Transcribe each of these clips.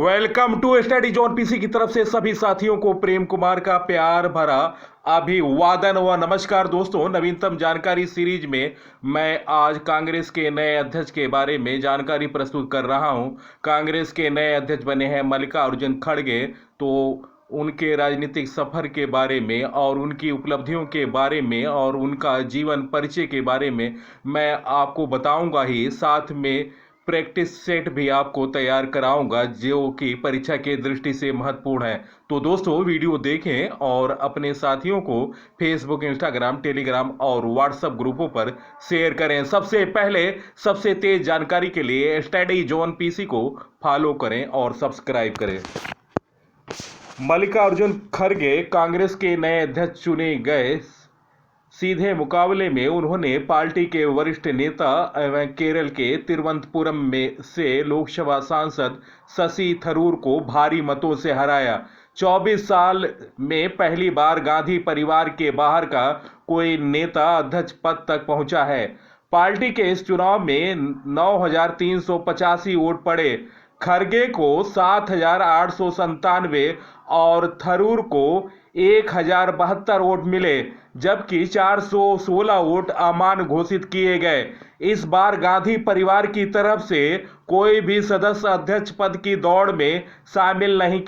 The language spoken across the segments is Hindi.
Welcome to study zone PC की तरफ से सभी साथियों को प्रेम कुमार का प्यार भरा अभिवादन व नमस्कार। दोस्तों, नवीनतम जानकारी सीरीज में मैं आज कांग्रेस के नए अध्यक्ष के बारे में जानकारी प्रस्तुत कर रहा हूं। कांग्रेस के नए अध्यक्ष बने हैं मल्लिकार्जुन खड़गे। तो उनके राजनीतिक सफर के बारे में और उनकी उपलब्धियों के बारे में और उनका जीवन परिचय के बारे में मैं आपको बताऊंगा ही, साथ में प्रैक्टिस सेट भी आपको तैयार कराऊंगा जो कि परीक्षा के दृष्टि से महत्वपूर्ण है। तो दोस्तों, वीडियो देखें और अपने साथियों को फेसबुक, इंस्टाग्राम, टेलीग्राम और व्हाट्सएप ग्रुपों पर शेयर करें। सबसे पहले सबसे तेज जानकारी के लिए स्टडी जोन पीसी को फॉलो करें और सब्सक्राइब करें। मल्लिकार्जुन खड़गे कांग्रेस के नए अध्यक्ष चुने गए। सीधे मुकाबले में उन्होंने पार्टी के वरिष्ठ नेता एवं केरल के तिरुवनंतपुरम में से लोकसभा सांसद शशि थरूर को भारी मतों से हराया। 24 साल में पहली बार गांधी परिवार के बाहर का कोई नेता अध्यक्ष पद तक पहुंचा है। पार्टी के इस चुनाव में 9,385 वोट पड़े। खड़गे को 7,897 और थरूर को 1,072 वोट मिले, जबकि 416 वोट अमान्य घोषित किए गए। इस बार गांधी परिवार की तरफ से कोई भी सदस्य अध्यक्ष पद की दौड़ में शामिल नहीं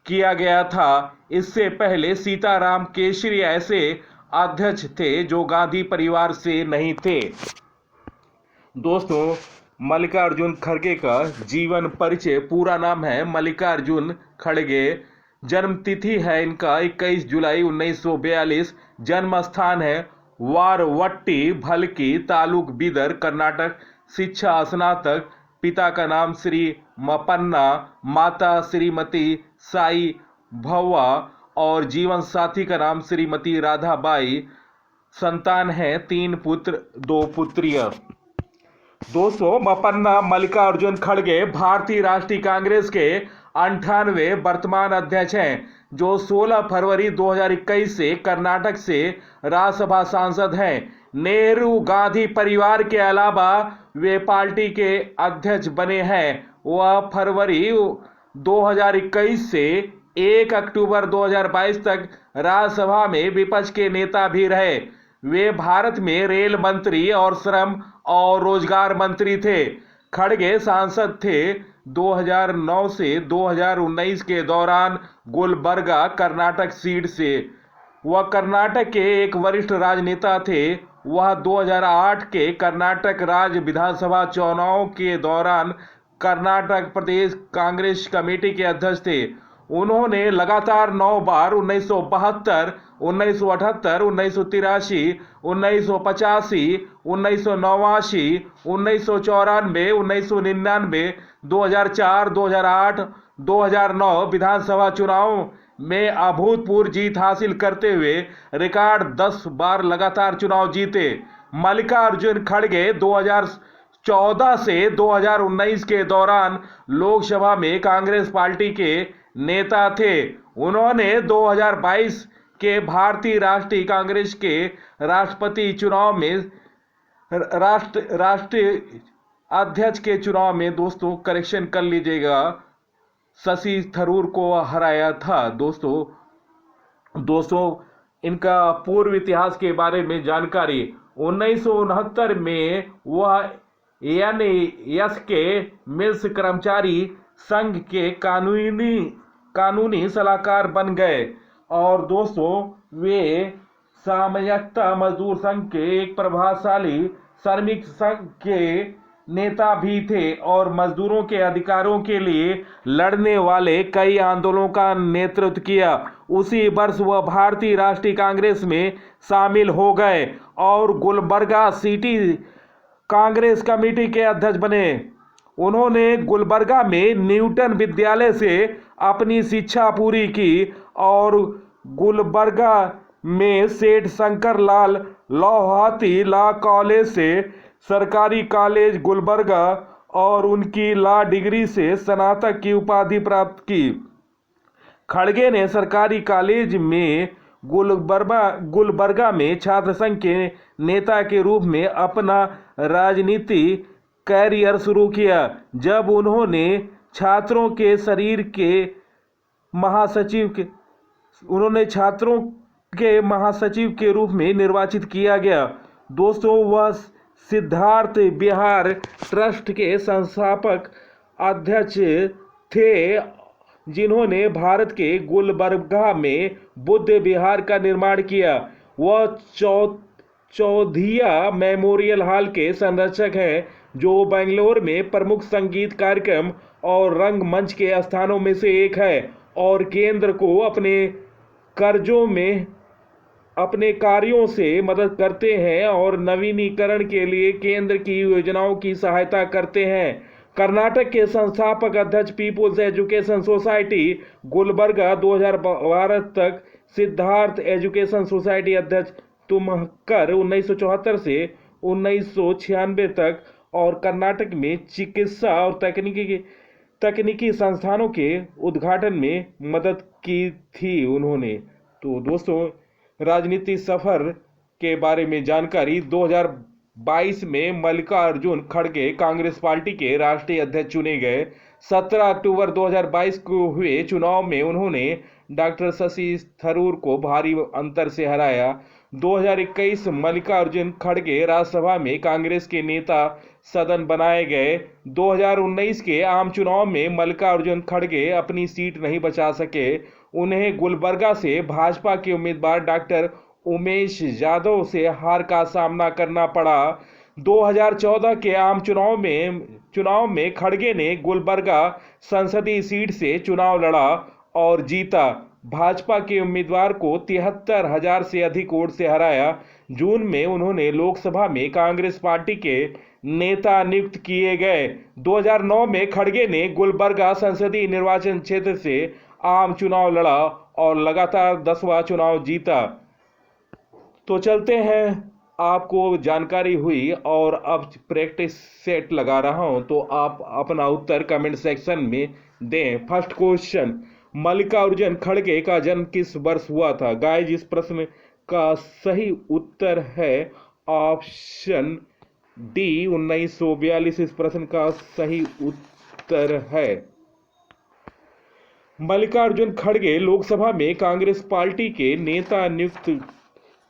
किया गया था। इससे पहले सीताराम केसरी ऐसे अध्यक्ष थे जो गांधी परिवार से नहीं थे। दोस्तों, मल्लिकार्जुन खड़गे का जीवन परिचय। पूरा नाम है मल्लिकार्जुन खड़गे। जन्म तिथि है इनका 21 जुलाई 1942। जन्म स्थान है वारवट्टी, भलकी, तालुक, बीदर, कर्नाटक। शिक्षा स्नातक। पिता का नाम श्री मपन्ना, माता श्रीमती साई भव्वा और जीवन साथी का नाम श्रीमती राधाबाई। संतान है 3 पुत्र 2 पुत्रियां। दोस्तों, मपन्ना मल्लिकार्जुन खड़गे भारतीय राष्ट्रीय कांग्रेस के 98वें वर्तमान अध्यक्ष हैं, जो 16 फरवरी 2021 से कर्नाटक से राज्यसभा सांसद हैं। नेहरू गांधी परिवार के अलावा वे पार्टी के अध्यक्ष बने हैं। वह फरवरी 2021 से 1 अक्टूबर 2022 तक राज्यसभा में विपक्ष के नेता भी रहे। वे भारत में रेल मंत्री और श्रम और रोजगार मंत्री थे। खड़गे सांसद थे 2009 से 2019 के दौरान गुलबर्गा कर्नाटक सीट से। वह कर्नाटक के एक वरिष्ठ राजनेता थे। वह 2008 के कर्नाटक राज्य विधानसभा चुनाव के दौरान कर्नाटक प्रदेश कांग्रेस कमेटी के अध्यक्ष थे। उन्होंने लगातार 9 बार 1972, 1978, 1983, 1985, 1989, 1994, 1999, 2004, 2008, 2009 विधानसभा चुनाव में अभूतपूर्व जीत हासिल करते हुए रिकॉर्ड 10 बार लगातार चुनाव जीते। मल्लिकार्जुन खड़गे 2014 से 2019 के दौरान लोकसभा में कांग्रेस पार्टी के नेता थे। उन्होंने 2022 के भारतीय राष्ट्रीय कांग्रेस के राष्ट्रपति चुनाव में राष्ट्रीय अध्यक्ष के चुनाव में, दोस्तों करेक्शन कर लीजिएगा, शशि थरूर को हराया था। दोस्तों इनका पूर्व इतिहास के बारे में जानकारी। 1969 में वह एनएस के मिल्स कर्मचारी संघ के कानूनी सलाहकार बन गए और दोस्तों वे सामयिकता मजदूर संघ के एक प्रभावशाली श्रमिक संघ के नेता भी थे और मजदूरों के अधिकारों के लिए लड़ने वाले कई आंदोलनों का नेतृत्व किया। उसी वर्ष वह भारतीय राष्ट्रीय कांग्रेस में शामिल हो गए और गुलबर्गा सिटी कांग्रेस कमेटी के अध्यक्ष बने। उन्होंने गुलबर्गा में न्यूटन विद्यालय से अपनी शिक्षा पूरी की और गुलबर्गा में सेठ शंकर लाल लोहाती लॉ कॉलेज से सरकारी कॉलेज गुलबर्गा और उनकी लॉ डिग्री से स्नातक की उपाधि प्राप्त की। खड़गे ने सरकारी कॉलेज में गुलबर्गा में छात्र संघ के नेता के रूप में अपना राजनीति कैरियर शुरू किया। जब उन्होंने छात्रों के शरीर के महासचिव के उन्होंने छात्रों के महासचिव के रूप में निर्वाचित किया गया। दोस्तों, वह सिद्धार्थ विहार ट्रस्ट के संस्थापक अध्यक्ष थे, जिन्होंने भारत के गुलबर्गा में बुद्ध विहार का निर्माण किया। वह चौधिया मेमोरियल हॉल के संरक्षक हैं, जो बेंगलोर में प्रमुख संगीत कार्यक्रम और रंगमंच के स्थानों में से एक है, और केंद्र को अपने कार्यों से मदद करते हैं और नवीनीकरण के लिए केंद्र की योजनाओं की सहायता करते हैं। कर्नाटक के संस्थापक अध्यक्ष पीपुल्स एजुकेशन सोसाइटी गुलबर्गा 2012 तक, सिद्धार्थ एजुकेशन सोसाइटी अध्यक्ष तुमकर 1974 से 1996 तक, और कर्नाटक में चिकित्सा और तकनीकी संस्थानों के उद्घाटन में मदद की थी उन्होंने। तो दोस्तों, राजनीति सफर के बारे में जानकारी। 2022 में मल्लिकार्जुन खड़गे कांग्रेस पार्टी के राष्ट्रीय अध्यक्ष चुने गए। 17 अक्टूबर 2022 को हुए चुनाव में उन्होंने डॉक्टर शशि थरूर को भारी अंतर से हराया। 2021 मल्लिकार्जुन खड़गे राज्यसभा में कांग्रेस के नेता सदन बनाए गए। 2019 के आम चुनाव में मल्लिकार्जुन खड़गे अपनी सीट नहीं बचा सके। उन्हें गुलबर्गा से भाजपा के उम्मीदवार डॉक्टर उमेश यादव से हार का सामना करना पड़ा। 2014 के आम चुनाव में खड़गे ने गुलबर्गा संसदीय सीट से चुनाव लड़ा और जीता। भाजपा के उम्मीदवार को 73,000 से अधिक वोट से हराया। जून में उन्होंने लोकसभा में कांग्रेस पार्टी के नेता नियुक्त किए गए। 2009 में खड़गे ने गुलबर्गा संसदीय निर्वाचन क्षेत्र से आम चुनाव लड़ा और लगातार 10वां चुनाव जीता। तो चलते हैं, आपको जानकारी हुई और अब प्रैक्टिस सेट लगा रहा हूं, तो आप अपना उत्तर कमेंट सेक्शन में दें। फर्स्ट क्वेश्चन, मल्लिकार्जुन खड़गे का जन्म किस वर्ष हुआ था? गाइस, इस प्रश्न का सही उत्तर है ऑप्शन डी 1942। इस प्रश्न का सही उत्तर है। मल्लिकार्जुन खड़गे लोकसभा में कांग्रेस पार्टी के नेता नियुक्त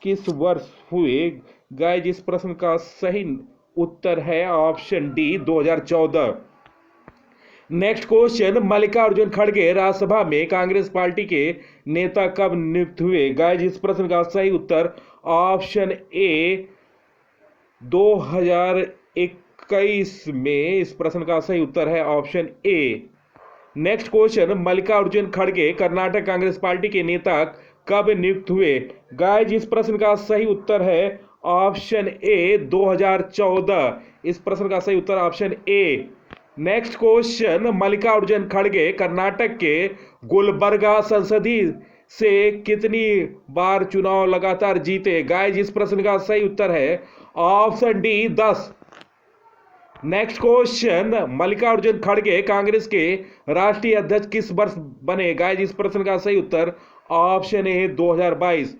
किस वर्ष हुए? गाइस, इस प्रश्न का सही उत्तर है option D 2014। Next question, Mallikarjun खड़गे राज्यसभा में कांग्रेस पार्टी के नेता कब नियुक्त हुए? गाइस, इस प्रश्न का सही उत्तर ऑप्शन ए 2021 में। इस प्रश्न का सही उत्तर है option A. Next question, Mallikarjun खड़गे कर्नाटक कांग्रेस पार्टी के नेता कब नियुक्त हुए? गाइस, इस प्रश्न का सही उत्तर है ऑप्शन ए 2014। इस प्रश्न का सही उत्तर option A. Next question, Mallikarjun खड़गे कर्नाटक के गुलबर्गा संसदीय से कितनी बार चुनाव लगातार जीते? गाइस, इस प्रश्न का सही उत्तर है option D 10। Next question, Mallikarjun खड़गे कांग्रेस के राष्ट्रीय अध्यक्ष किस वर्ष बने? गाइस, इस प्रश्न का सही उत्तर ऑप्शन ए 2022।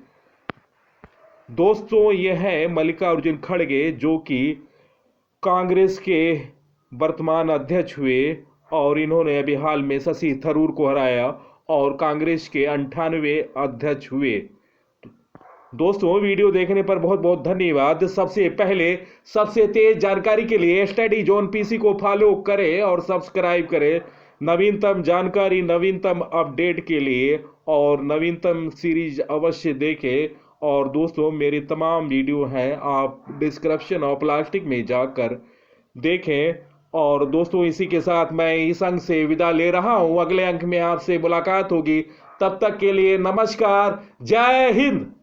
दोस्तों, यह है मल्लिकार्जुन खड़गे, जो कि कांग्रेस के वर्तमान अध्यक्ष हुए, और इन्होंने अभी हाल में शशि थरूर को हराया और कांग्रेस के 98वें अध्यक्ष हुए। दोस्तों, वीडियो देखने पर बहुत बहुत धन्यवाद। सबसे पहले सबसे तेज जानकारी के लिए स्टडी जोन पीसी को फॉलो करें और सब्सक्राइब करें। नवीनतम जानकारी, नवीनतम अपडेट के लिए और नवीनतम सीरीज अवश्य देखें। और दोस्तों, मेरी तमाम वीडियो हैं, आप डिस्क्रिप्शन और प्लास्टिक में जाकर देखें। और दोस्तों, इसी के साथ मैं इस अंक से विदा ले रहा हूं। अगले अंक में आपसे मुलाकात होगी। तब तक के लिए नमस्कार, जय हिंद।